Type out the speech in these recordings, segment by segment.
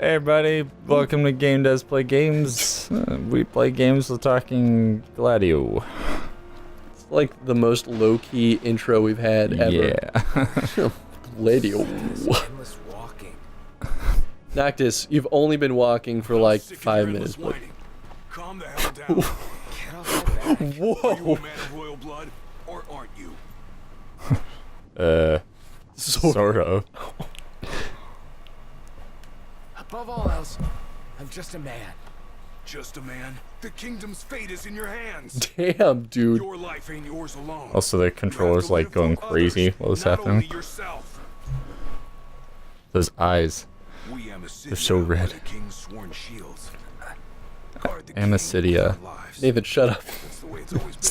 Hey everybody, welcome to Game Does Play Games. We play games while talking Gladio. It's like the most low-key intro we've had ever. Yeah. Gladio. Noctis, you've only been walking for like 5 minutes. But... Calm the hell down. Whoa. Are you a man of royal blood, or aren't you? Sort of. Above all else, I'm just a man. Just a man. The kingdom's fate is in your hands. Damn, dude. Your life ain't yours alone. Also, the controller's like going crazy while this is happening. Those eyes. They're so red. Amicidia. David, shut up. It's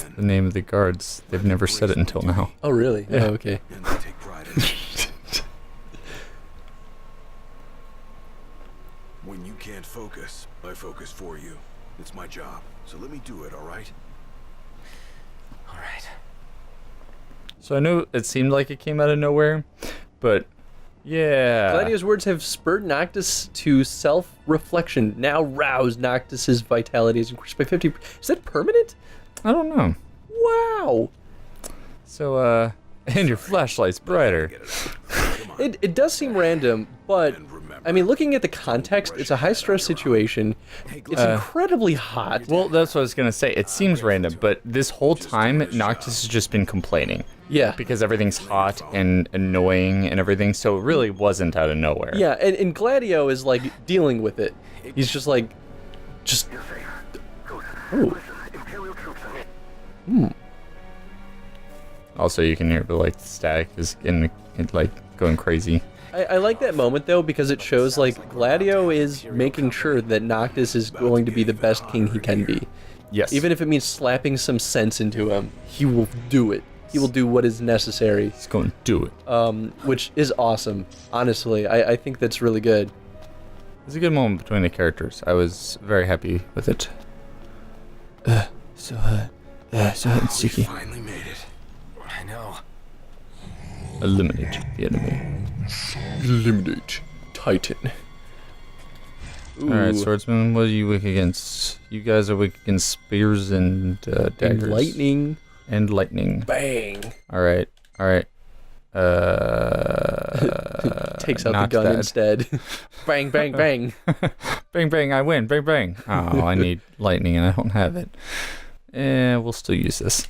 the name of the guards. They've never said it until now. Oh, really? Yeah. Oh, okay. And they take pride in it. When you can't focus, I focus for you. It's my job, so let me do it, alright? Alright. So I know it seemed like it came out of nowhere, but yeah. Gladio's words have spurred Noctis to self-reflection. Now rouse Noctis's vitality is increased by 50%. Is that permanent? I don't know. Wow. So, and your flashlight's brighter. It does seem random, but I mean, looking at the context, it's a high-stress situation. It's incredibly hot. Well, that's what I was gonna say. It seems random, but this whole time, Noctis has just been complaining. Yeah. Because everything's hot and annoying and everything, so it really wasn't out of nowhere. Yeah, and Gladio is, like, dealing with it. He's just, like, just... Ooh. Also, you can hear the, like, static is like, going crazy. I like that moment, though, because it shows, like, Gladio is making sure that Noctis is going to be the best king he can be. Yes. Even if it means slapping some sense into him, he will do it. He will do what is necessary. He's going to do it. Which is awesome. Honestly, I think that's really good. It was a good moment between the characters. I was very happy with it. So hot and sticky. Finally made it. I know. Eliminate the enemy. Eliminate Titan. Alright, swordsman, what are you weak against? You guys are weak against spears and daggers. And lightning. And lightning. Bang. Alright. Takes out the gun that. instead. Bang, bang, bang. Bang, bang, I win. Bang, bang. Oh, I need lightning and I don't have it. We'll still use this.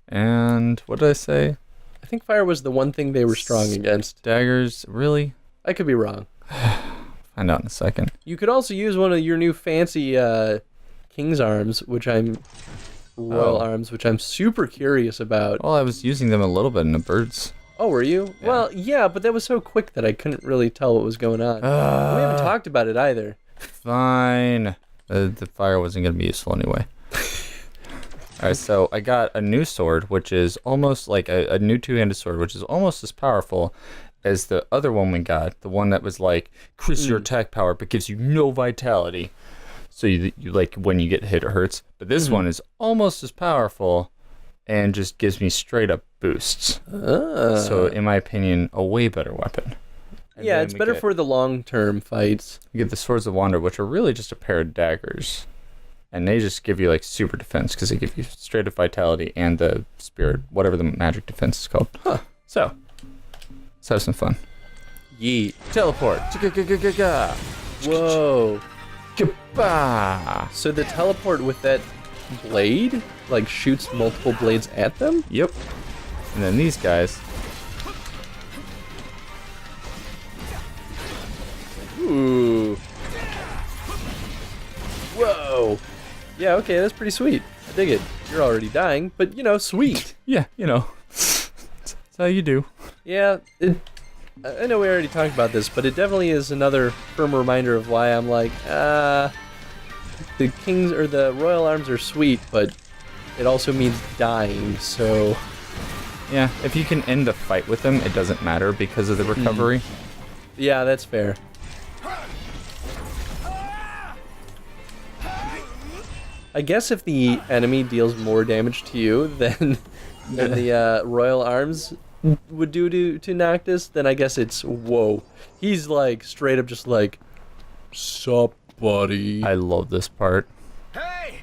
And what did I say? I think fire was the one thing they were strong against. Daggers, really? I could be wrong. Find out in a second. You could also use one of your new fancy King's Arms, Royal Arms, which I'm super curious about. Well, I was using them a little bit in the birds. Oh, were you? Yeah. Well, yeah, but that was so quick that I couldn't really tell what was going on. We haven't talked about it either. Fine. The fire wasn't going to be useful anyway. Alright, so I got a new sword, which is almost like a new two-handed sword, which is almost as powerful as the other one we got. The one that was like, increase your attack power, but gives you no vitality. So you like, when you get hit, it hurts. But this one is almost as powerful and just gives me straight up boosts. So in my opinion, a way better weapon. And yeah, then it's we better get- for the long-term fights. You get the Swords of Wander, which are really just a pair of daggers. And they just give you like super defense because they give you straight up vitality and the spirit, whatever the magic defense is called. Huh. So, let's have some fun. Yeet. Teleport. Whoa. Kapah. So the teleport with that blade, like, shoots multiple blades at them? Yep. And then these guys. Ooh. Whoa. Yeah, okay, that's pretty sweet. I dig it. You're already dying, but, you know, sweet. Yeah, you know. That's how you do. Yeah, I know we already talked about this, but it definitely is another firm reminder of why I'm like, the kings or the royal arms are sweet, but it also means dying, so... Yeah, if you can end the fight with them, it doesn't matter because of the recovery. Yeah, that's fair. I guess if the enemy deals more damage to you than the royal arms, would do to Noctis, then I guess it's whoa. He's like straight up just like, sup, buddy. I love this part. Hey!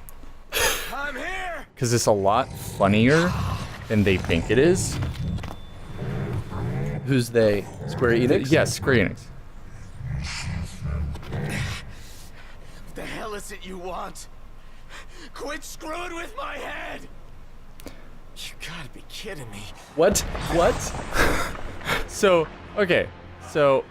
I'm here! Because it's a lot funnier than they think it is. Who's they? Square Enix? Yes, Square Enix. What the hell is it you want? Quit screwing with my head! You gotta be kidding me. What? What? So, okay. So,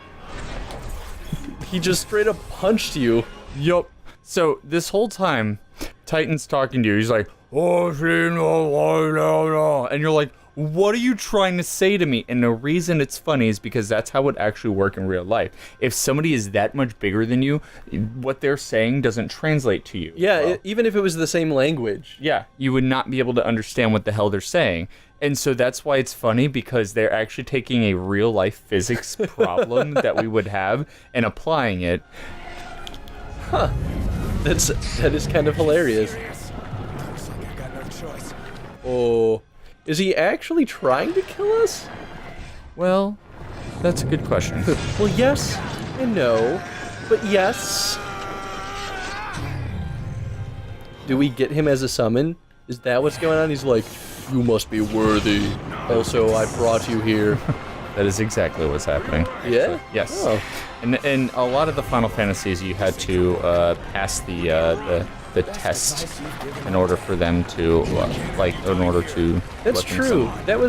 He just straight up punched you. yup. So, this whole time, Titan's talking to you. He's like, oh, no. And you're like, what are you trying to say to me? And the reason it's funny is because that's how it actually work in real life. If somebody is that much bigger than you, what they're saying doesn't translate to you. Yeah, well. even if it was the same language. Yeah, you would not be able to understand what the hell they're saying. And so that's why it's funny, because they're actually taking a real life physics problem that we would have and applying it. That is kind of hilarious. Looks like I've got no choice. Oh, is he actually trying to kill us? Well, that's a good question. Well, yes and no, but yes. Do we get him as a summon? Is that what's going on? He's like, you must be worthy. Also, I brought you here. That is exactly what's happening. Yeah? Yes. Oh. And a lot of the Final Fantasies, you had to pass the test in order for them to in order to. That's let them true. summon. That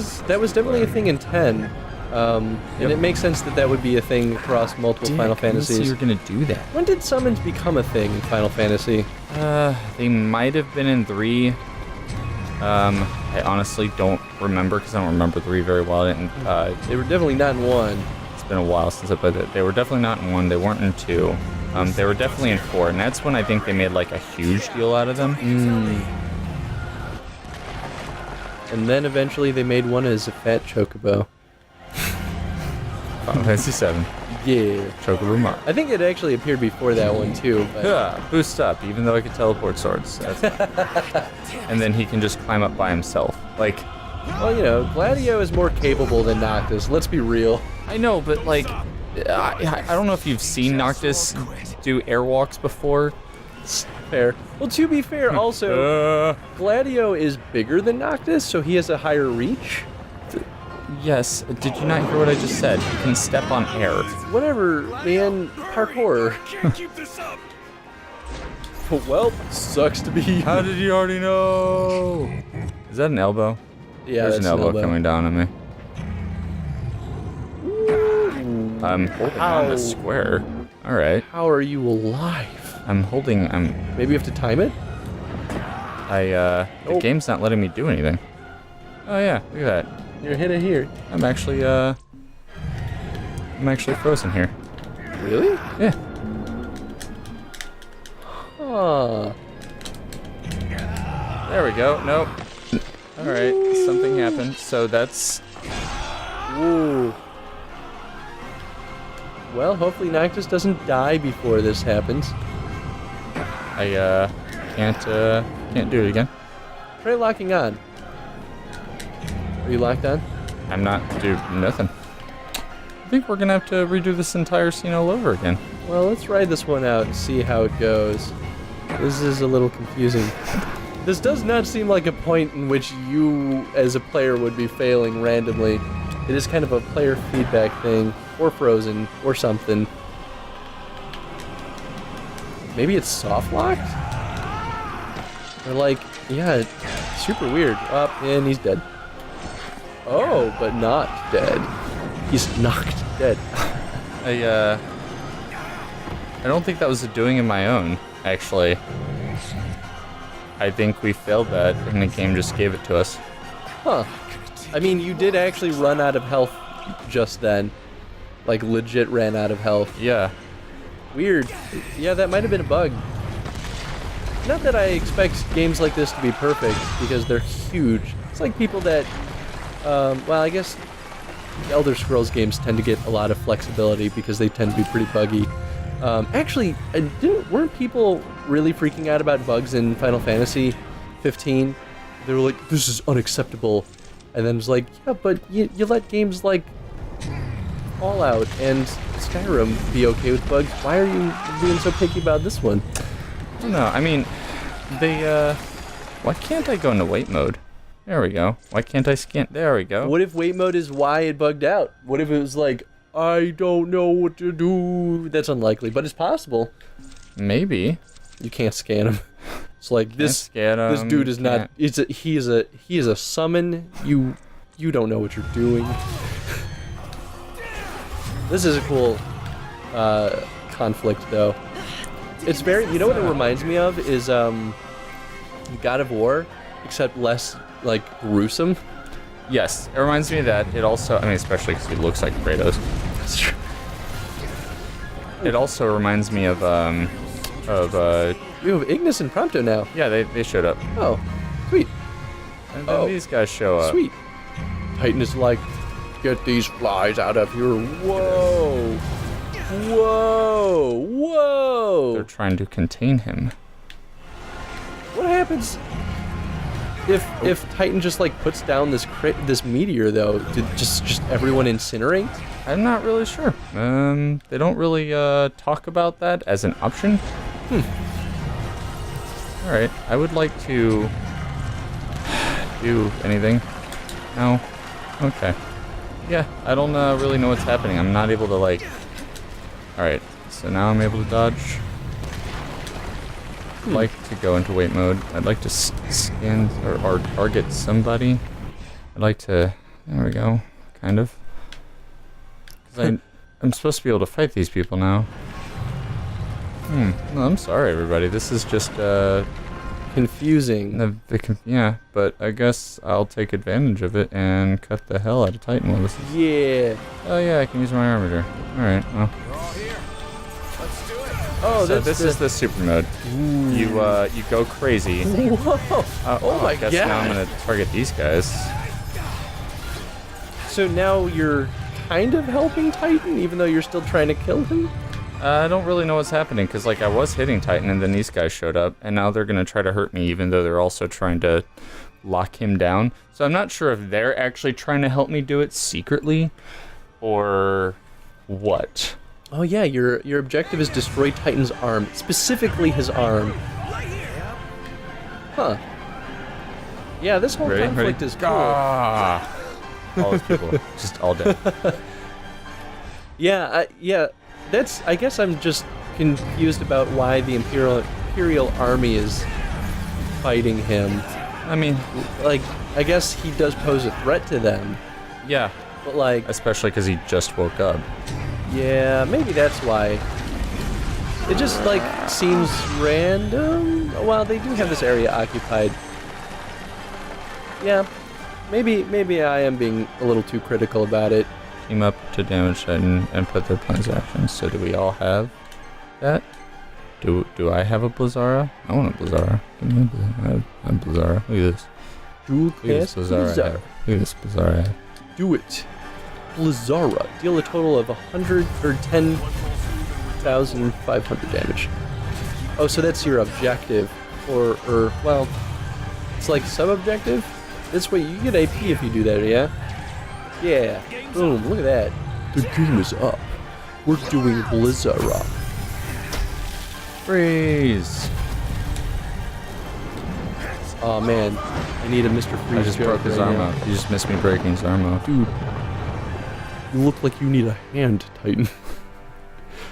was definitely a thing in 10. And it makes sense that would be a thing across multiple Final So Fantasies. you're gonna do that? When did summons become a thing in Final Fantasy? They might have been in 3. I honestly don't remember because I don't remember 3 very well. I didn't, They were definitely not in 1. it's been a while since I played it. They were definitely not in 1. They weren't in 2. They were definitely in 4, and that's when I think they made like a huge deal out of them. And then eventually they made one as a fat chocobo. Final Fantasy 7. Yeah. Chocobo Mark. I think it actually appeared before that one too. But Yeah, boost up, even though I could teleport swords. That's and then he can just climb up by himself. Like, well, you know, Gladio is more capable than Noctis. Let's be real. I know, but like, I don't know if you've seen Noctis do airwalks before. Fair. Well, to be fair, also, Gladio is bigger than Noctis, so he has a higher reach. Yes, did you not hear what I just said? You can step on air. Whatever, man. Parkour. Can't keep this up! Well, sucks to be. How did you already know? Is that an elbow? Yeah, There's that's an elbow coming down on me. I'm holding on to square. Alright. How are you alive? I'm Maybe you have to time it? the Oh. game's not letting me do anything. Oh yeah, look at that. You're hit it here. I'm actually frozen here. Really? Yeah. Huh. There we go. Nope. Alright, something happened. So that's Ooh. Well, hopefully Noctis doesn't die before this happens. I can't do it again. Try locking on. Are you locked on? I'm not do nothing. I think we're gonna have to redo this entire scene all over again. Well, let's ride this one out and see how it goes. This is a little confusing. This does not seem like a point in which you, as a player, would be failing randomly. It is kind of a player feedback thing, or frozen, or something. Maybe it's soft locked? Or like, yeah, super weird. Up, and he's dead. Oh, but not dead. He's knocked dead. I don't think that was a doing in my own, actually. I think we failed that, and the game just gave it to us. Huh. I mean, you did actually run out of health just then. Like, legit ran out of health. Yeah. Weird. Yeah, that might have been a bug. Not that I expect games like this to be perfect, because they're huge. It's like people that, well, I guess Elder Scrolls games tend to get a lot of flexibility because they tend to be pretty buggy. Actually, weren't people really freaking out about bugs in Final Fantasy 15? They were like, this is unacceptable. And then it's like, yeah, but you let games like Fallout and Skyrim be okay with bugs. Why are you being so picky about this one? I don't know. I mean, why can't I go into wait mode? There we go. Why can't I scan? There we go. What if wait mode is why it bugged out? What if it was like, I don't know what to do? That's unlikely, but it's possible. Maybe. You can't scan him. It's like this dude is not. He is a summon. You don't know what you're doing. This is a cool conflict, though. It's very. You know what it reminds me of is God of War, except less like gruesome. Yes, it reminds me of that. It also, I mean, especially because he looks like Kratos. That's true. It also reminds me of You have Ignis and Prompto now. yeah, they showed up. Oh, sweet. And then these guys show up. Sweet. Titan is like, get these flies out of here. Whoa. Whoa. Whoa. They're trying to contain him. What happens if Titan just like puts down this meteor though? Did just everyone incinerate? I'm not really sure. They don't really talk about that as an option. All right, I would like to do anything. No. Okay. Yeah, I don't really know what's happening. I'm not able to like. All right, so now I'm able to dodge. I'd like to go into wait mode. I'd like to scan or target somebody. I'd like to. There we go. Kind of. Because I'm supposed to be able to fight these people now. No, I'm sorry, everybody. This is just Confusing. yeah, but I guess I'll take advantage of it and cut the hell out of Titan while this is. Yeah. Oh yeah, I can use my armature. All right. Well. We're all here. Let's do it. Oh, So this is the super mode. Ooh. You go crazy. Whoa. Oh my I guess god. now I'm gonna target these guys. So now you're kind of helping Titan, even though you're still trying to kill him? I don't really know what's happening because like I was hitting Titan and then these guys showed up and now they're gonna try to hurt me even though they're also trying to lock him down. So I'm not sure if they're actually trying to help me do it secretly or what. Oh yeah, your objective is destroy Titan's arm, specifically his arm. Huh. Yeah, this whole conflict is cool. Ah! All those people just all dead. Yeah, that's. I guess I'm just confused about why the Imperial Army is fighting him. I mean, Like, I guess he does pose a threat to them, yeah, but like, especially because he just woke up. yeah, maybe that's why. It just like seems random. Well, they do have this area occupied. Yeah, maybe I am being a little too critical about it. Team up to damage Titan and put their plans in action. So do we all have that? Do I have a Blizzara? I want a Blizzara. Give me a Blizzara. I have a Blizzara. Look at this. Dual Look at this cast Blizzara I Blizzara. have. Look at this Blizzara I have. Do it. Blizzara. Deal a total of 10,500 damage. Oh, so that's your objective. Or well, it's like sub-objective? This way you get AP if you do that, yeah? Yeah. Boom, look at that. The game is up. We're doing Blizzara. Freeze! Oh man, I need a Mr. Freeze I just joke broke his right arm now. off. You just missed me breaking his arm off. Dude, you look like you need a hand, Titan.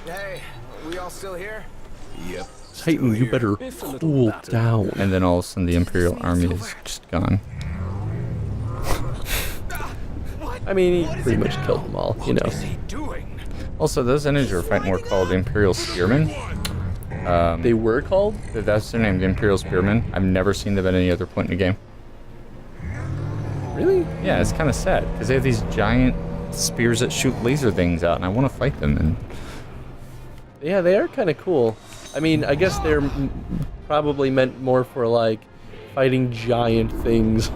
Hey, we all still here? Yep. Titan, you better cool down. And then all of a sudden the Imperial Army is just gone. I mean, he pretty much killed them all, you know. What is he doing? Also, those enemies we're fighting were called Imperial Spearmen. They were called? That's their name, the Imperial Spearmen. I've never seen them at any other point in the game. Really? Yeah, it's kind of sad because they have these giant spears that shoot laser things out, and I want to fight them. And Yeah, they are kind of cool. I mean, I guess they're probably meant more for, like, fighting giant things.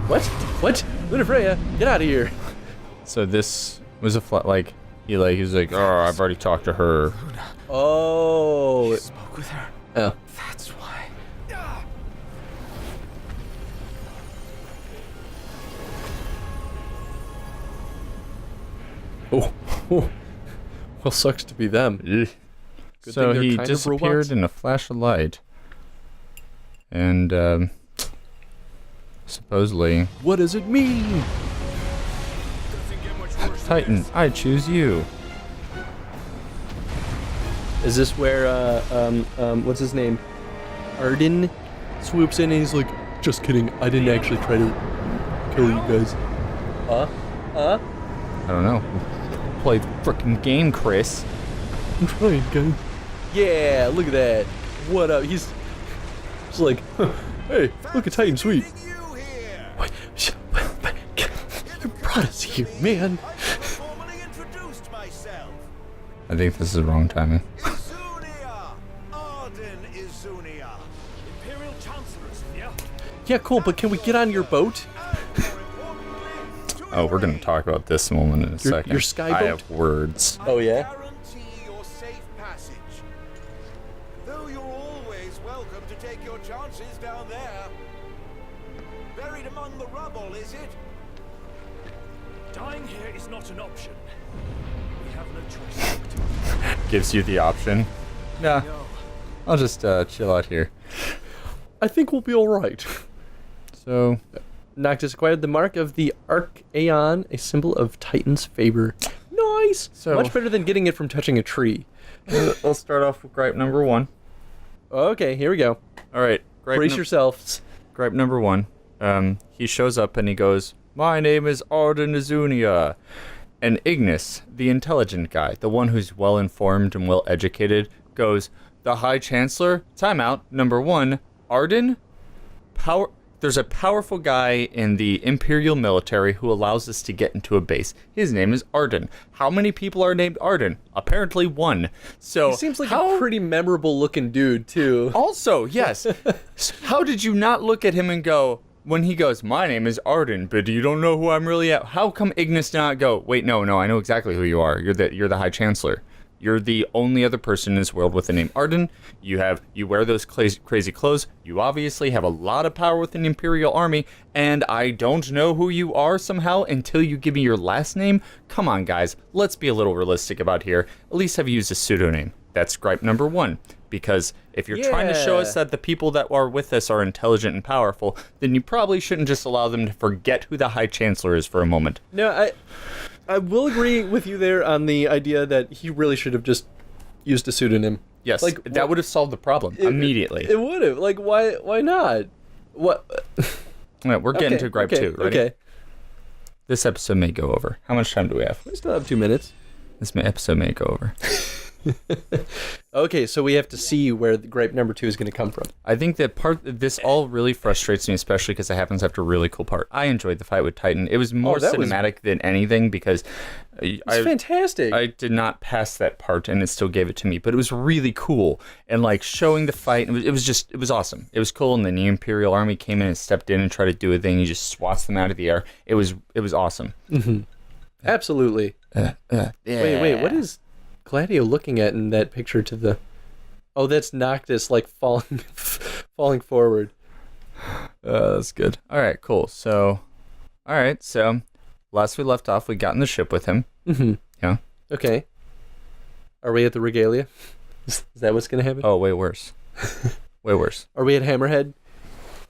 What? What? Lunafreya, get out of here. so this was a like he's like, oh, I've already talked to her. Oh. Spoke with her. Oh. That's why. Well, sucks to be them. Good So thing they're he kind of disappeared robots. in a flash of light. And supposedly, What does it mean? Doesn't get much worse than Titan, this. I choose you. Is this where what's his name? Ardyn swoops in and he's like, just kidding, I didn't actually try to kill you guys. I don't know. Play the frickin' game, Chris. I'm trying, guys. Yeah, look at that. What up? He's like, hey, look at Titan Sweet. Meeting you here. What? You brought us here, man. I haven't formally introduced myself. I think this is wrong timing. Izunia. Ardyn Izunia. Imperial Chancellors, yeah? Yeah, cool, but can we get on your boat? And more importantly, Oh, we're gonna talk about this moment in a second. your sky I boat? have words. Oh, yeah? guarantee your safe passage. Though you're always welcome to take your chances down there. Buried among the rubble, is it? Dying here is not an option. We have no choice, Doctor. Gives you the option. Nah, No. I'll just chill out here. I think we'll be alright. So, Noctis acquired the mark of the Archaeon, a symbol of Titan's favor. Nice! So- Much better than getting it from touching a tree. I'll start off with gripe number 1. Okay, here we go. All right, Brace yourselves. gripe number 1. He shows up and he goes, "My name is Ardyn Izunia." And Ignis, the intelligent guy, the one who's well informed and well educated, goes, "The High Chancellor? Timeout. Number 1, Ardyn? There's a powerful guy in the Imperial military who allows us to get into a base. His name is Ardyn. How many people are named Ardyn? Apparently 1. So He seems like how a pretty memorable looking dude, too. Also, yes. How did you not look at him and go, when he goes, "My name is Ardyn, but you don't know who I'm really at"? How come Ignis did not go, "Wait, no, I know exactly who you are. You're the High Chancellor. You're the only other person in this world with the name Ardyn. You wear those crazy clothes. You obviously have a lot of power within the Imperial Army, and I don't know who you are somehow until you give me your last name. Come on, guys. Let's be a little realistic about here. At least have you used a pseudonym." That's gripe number 1. Because if you're trying to show us Yeah. that the people that are with us are intelligent and powerful, then you probably shouldn't just allow them to forget who the High Chancellor is for a moment. No, I will agree with you there on the idea that he really should have just used a pseudonym. Yes, Like, that would have solved the problem immediately. It would have. Like, why not? What? Right, we're getting Okay, to gripe okay, 2. Ready? Okay. This episode may go over. How much time do we have? We still have 2 minutes. Episode may go over. Okay, so we have to see where the gripe number 2 is going to come from. I think that this all really frustrates me, especially because it happens after a really cool part. I enjoyed the fight with Titan. It was more that was- cinematic than anything because It's fantastic. I did not pass that part and it still gave it to me, but it was really cool and like showing the fight. It was awesome. It was cool, and then the Imperial Army came in and stepped in and tried to do a thing. He just swats them out of the air. It was awesome. Absolutely. Yeah. Wait, what is Gladio looking at in that picture to the... Oh, that's Noctis, like, falling forward. That's good. All right, cool. So, last we left off, we got in the ship with him. Mm-hmm. Yeah. Okay. Are we at the Regalia? Is that what's going to happen? Oh, way worse. Way worse. Are we at Hammerhead?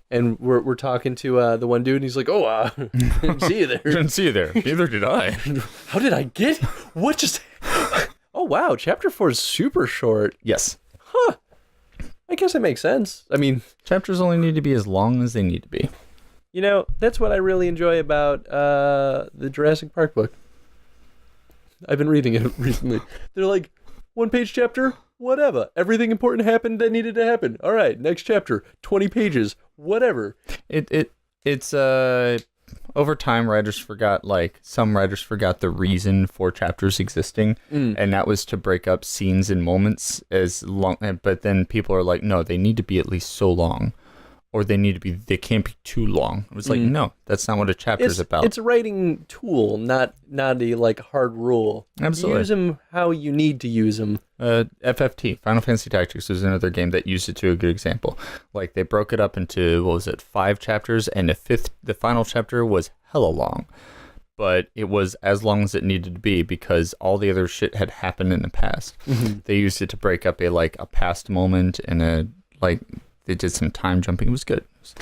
And we're talking to the one dude, and he's like, "Oh, didn't see you there. Didn't see you there. Neither did I. How did I get? What just? Oh wow, chapter 4 is super short. Yes. Huh? I guess it makes sense. I mean, Chapters only need to be as long as they need to be. you know, that's what I really enjoy about the Jurassic Park book. I've been reading it recently. They're like, 1-page chapter, whatever. Everything important happened that needed to happen. All right, next chapter, 20 pages, whatever. It's over time some writers forgot the reason for chapters existing, and that was to break up scenes and moments as long, but then people are like, no, they need to be at least so long, or they can't be too long. It was like, no, that's not what a chapter is about. It's a writing tool, not a like hard rule. Absolutely. Use them how you need to use them. FFT, Final Fantasy Tactics, was another game that used it to a good example. Like, they broke it up into, 5 chapters, and the final chapter was hella long. but it was as long as it needed to be because all the other shit had happened in the past. They used it to break up a past moment and they did some time jumping. It was good. It was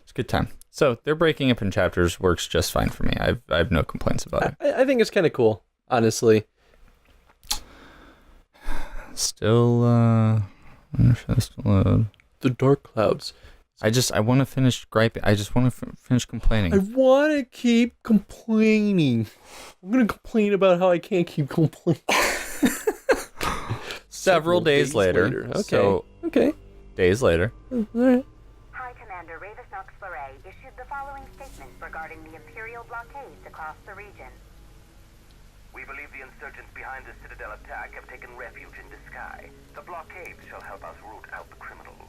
a good time. So they're breaking up in chapters works just fine for me. I have no complaints about it. I think it's kind of cool, honestly. Still, The Dark Clouds. I want to finish griping. I just want to finish complaining. I want to keep complaining. I'm going to complain about how I can't keep complaining. Several days later. Okay. So, okay. Days later. All right. High Commander Ravis Nox Fleury issued the following statement regarding the Imperial blockades across the region. We believe the insurgents behind the Citadel attack have taken refuge in the sky. The blockades shall help us root out the criminals.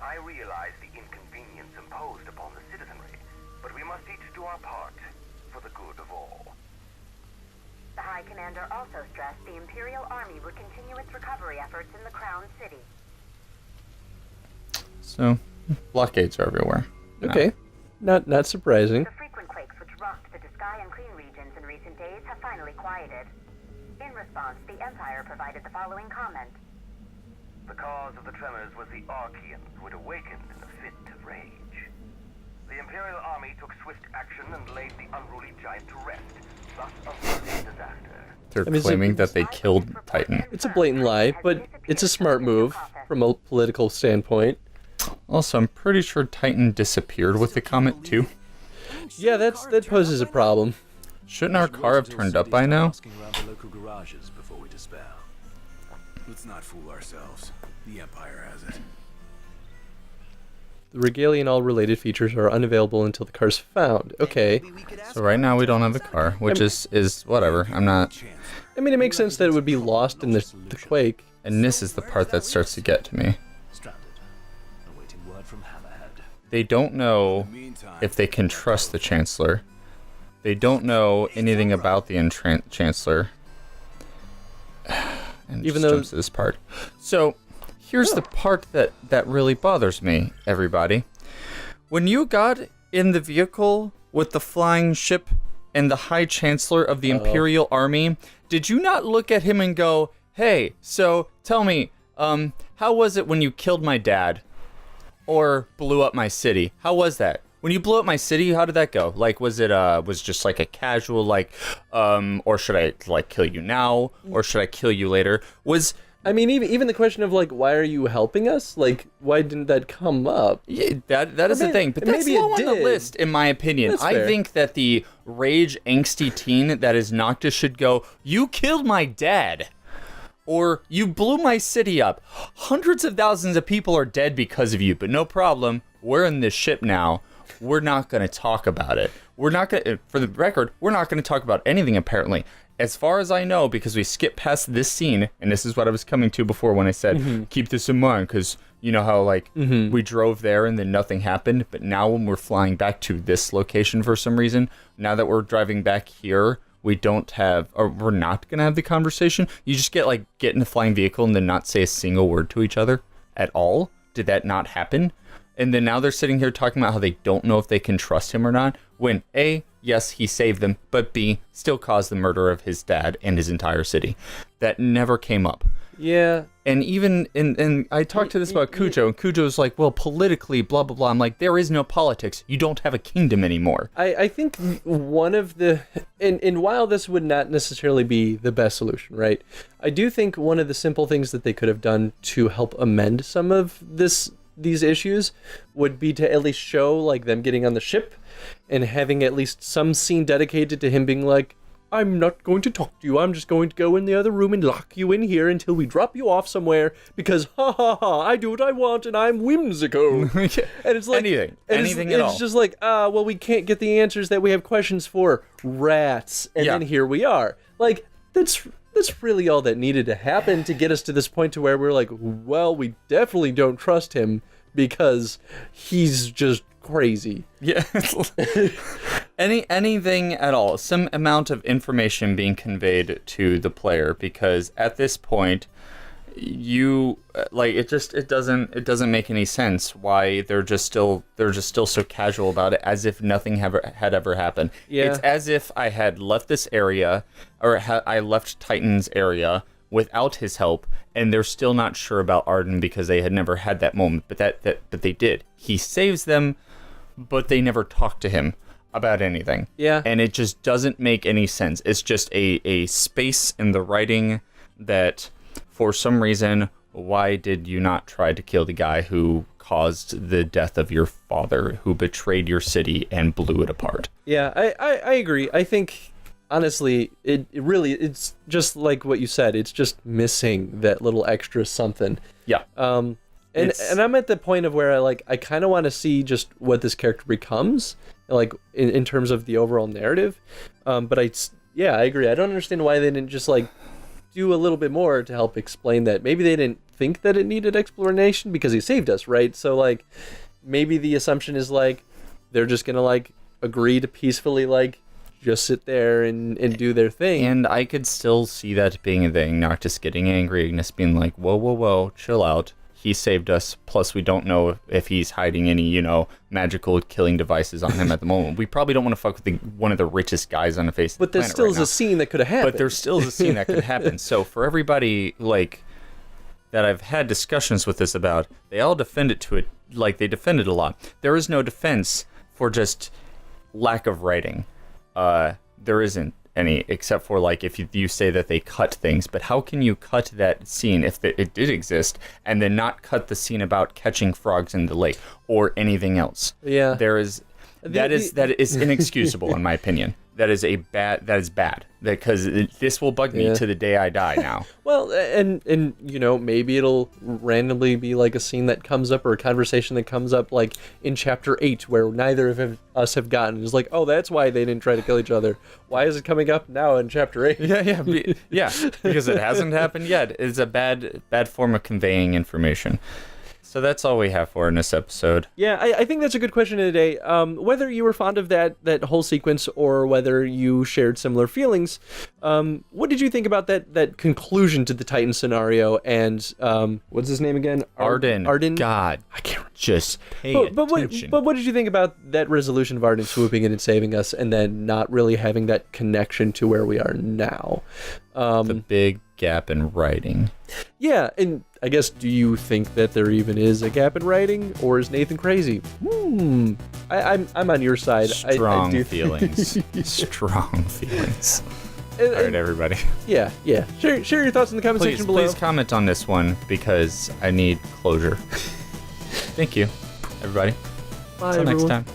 I realize the inconvenience imposed upon the citizenry, but we must each do our part for the good of all. The High Commander also stressed the Imperial Army would continue its recovery efforts in the Crown City. So, blockades are everywhere. Okay. Not surprising. The frequent quakes which rocked the Disgaea and Kreen regions in recent days have finally quieted. In response, the Empire provided the following comment. The cause of the tremors was the Archeans who had awakened in a fit of rage. The Imperial Army took swift action and laid the unruly giant to rest, thus averting disaster. They're I mean, claiming that they killed Titan. It's a blatant lie, but it's a smart move from a political standpoint. Also, I'm pretty sure Titan disappeared with the comet too. Yeah, that poses a problem. Shouldn't our car have turned up by now? Asking around the local garages before we dispel. Let's not fool ourselves. The Empire has it. The regalia and all related features are unavailable until the car's found. Okay. So right now we don't have a car, which is whatever. I'm not. I mean, it makes sense that it would be lost in the quake. And this is the part that starts to get to me. Stranded. Awaiting word from Hammerhead. They don't know if they can trust the Chancellor. They don't know anything about the Chancellor. And Even just though jumps to this part. So here's the part that really bothers me, everybody. When you got in the vehicle with the flying ship and the High Chancellor of the Imperial Army, did you not look at him and go, hey, so tell me, how was it when you killed my dad? Or blew up my city? How was that? When you blew up my city, how did that go? Like, was it was just like a casual or should I kill you now, or should I kill you later? I mean, even the question of why are you helping us? Why didn't that come up? Yeah, that is the thing, but that's maybe low it on the did. list, in my opinion. That's I fair. think that the rage angsty teen that is Noctis should go, you killed my dad. Or, you blew my city up. Hundreds of thousands of people are dead because of you, but no problem. We're in this ship now. We're not going to talk about it. We're not going to, for the record, we're not going to talk about anything, apparently. As far as I know, because we skipped past this scene, and this is what I was coming to before when I said, keep this in mind, because you know how, we drove there and then nothing happened, but now when we're flying back to this location for some reason, now that we're driving back here, we don't have, or we're not going to have the conversation. You just get in a flying vehicle and then not say a single word to each other at all. Did that not happen? And then now they're sitting here talking about how they don't know if they can trust him or not. When A, yes, he saved them, but B, still caused the murder of his dad and his entire city. That never came up. Yeah. And even, and I talked to this about Cujo, and Cujo's like, well, politically, blah, blah, blah. I'm like, there is no politics. You don't have a kingdom anymore. I think one of the, and while this would not necessarily be the best solution, right? I do think one of the simple things that they could have done to help amend some of these issues would be to at least show them getting on the ship and having at least some scene dedicated to him being like, I'm not going to talk to you. I'm just going to go in the other room and lock you in here until we drop you off somewhere because I do what I want and I'm whimsical. And it's like anything at all. It's just like, well, we can't get the answers that we have questions for. Rats. And then here we are. That's really all that needed to happen to get us to this point to where we're like, well, we definitely don't trust him because he's just crazy. Yeah. Anything at all, some amount of information being conveyed to the player, because at this point, you like it doesn't make any sense why they're just still so casual about it, as if nothing had ever happened. Yeah. It's as if I had left this area, or I left Titan's area without his help, and they're still not sure about Ardyn because they had never had that moment, but they did. He saves them, but they never talk to him about anything. Yeah. And it just doesn't make any sense. It's just a space in the writing that, for some reason, why did you not try to kill the guy who caused the death of your father, who betrayed your city and blew it apart? Yeah, I agree. I think, honestly, it's just like what you said. It's just missing that little extra something. Yeah. And I'm at the point of where I kind of want to see just what this character becomes, like in terms of the overall narrative. But I agree. I don't understand why they didn't just do a little bit more to help explain that. Maybe they didn't think that it needed explanation because he saved us, right? So maybe the assumption is they're just gonna agree to peacefully just sit there and do their thing. And I could still see that being a thing, not just getting angry, Ignis being like, whoa, chill out. He saved us. Plus, we don't know if he's hiding any, magical killing devices on him at the moment. We probably don't want to fuck with one of the richest guys on the face of the But there planet still right is now. a scene that could have happened. But there still is a scene that could happen. So for everybody that I've had discussions with this about, they all defend it to it they defended a lot. There is no defense for just lack of writing. There isn't any, except for if you say that they cut things. But how can you cut that scene if it did exist, and then not cut the scene about catching frogs in the lake or anything else? Yeah. That is inexcusable in my opinion. That is bad because this will bug me to the day I die now. Well, and maybe it'll randomly be a scene that comes up, or a conversation that comes up in chapter 8 where neither of us have gotten. It's oh, that's why they didn't try to kill each other. Why is it coming up now in chapter 8? Yeah, because it hasn't happened yet. It's a bad form of conveying information. So that's all we have for in this episode. Yeah, I think that's a good question of the day. Whether you were fond of that whole sequence, or whether you shared similar feelings, what did you think about that conclusion to the Titan scenario? And what's his name again? Ardyn. God, I can't remember. Just pay attention. But what did you think about that resolution of Ardyn swooping in and saving us, and then not really having that connection to where we are now? The big gap in writing. Yeah, and I guess, do you think that there even is a gap in writing, or is Nathan crazy? I'm on your side. Strong I do feelings. Strong feelings. All right, everybody. Yeah. Share your thoughts in the comment section below. Please comment on this one because I need closure. Thank you, everybody. Bye, Until next everyone. time.